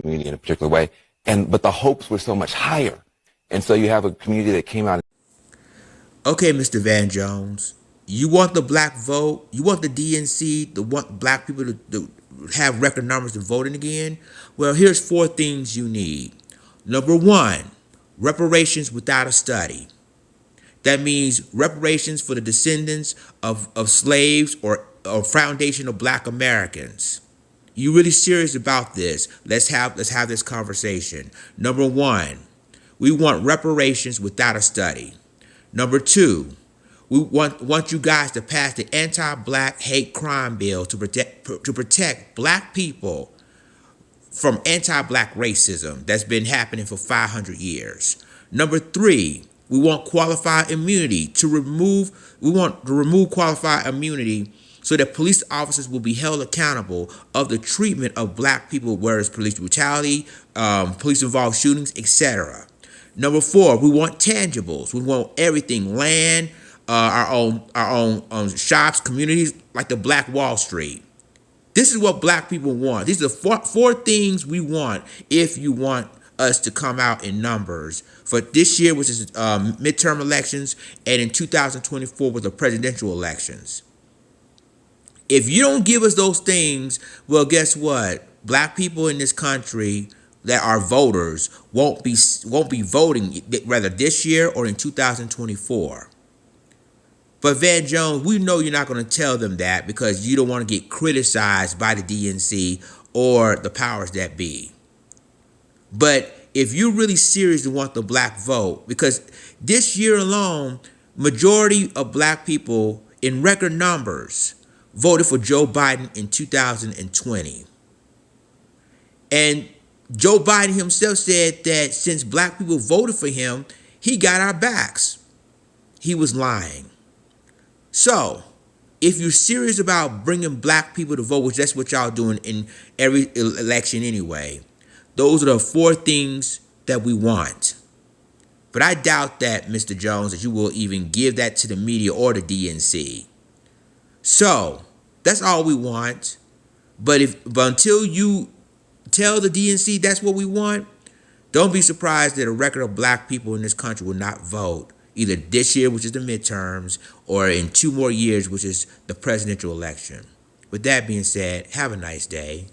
community in a particular way. But the hopes were so much higher. And so you have a community that came out. Okay, Mr. Van Jones, you want the black vote? You want the DNC to want black people to have record numbers to voting again? Well, here's 4 things you need. Number 1, reparations without a study. That means reparations for the descendants of slaves or foundational black Americans. You really serious about this? Let's have this conversation. Number 1, we want reparations without a study. Number 2, we want you guys to pass the anti-black hate crime bill to protect black people from anti-black racism that's been happening for 500 years. Number 3, we want qualified immunity we want to remove qualified immunity so that police officers will be held accountable of the treatment of black people, whether it's police brutality, police-involved shootings, etc. Number 4, we want tangibles. We want everything: land, our own shops, communities, like the Black Wall Street. This is what black people want. These are the four things we want if you want us to come out in numbers for this year, which is midterm elections, and in 2024 with the presidential elections. If you don't give us those things, well, guess what? Black people in this country that are voters won't be voting, rather this year or in 2024. But Van Jones, we know you're not going to tell them that because you don't want to get criticized by the DNC or the powers that be. But if you're really serious and want the black vote, because this year alone, majority of black people in record numbers voted for Joe Biden in 2020. And Joe Biden himself said that since black people voted for him, he got our backs. He was lying. So, if you're serious about bringing black people to vote, which that's what y'all doing in every election anyway, those are the 4 things that we want. But I doubt that, Mr. Jones, that you will even give that to the media or the DNC. So, that's all we want. But until you tell the DNC that's what we want, don't be surprised that a record of black people in this country will not vote either this year, which is the midterms, or in 2 more years, which is the presidential election. With that being said, have a nice day.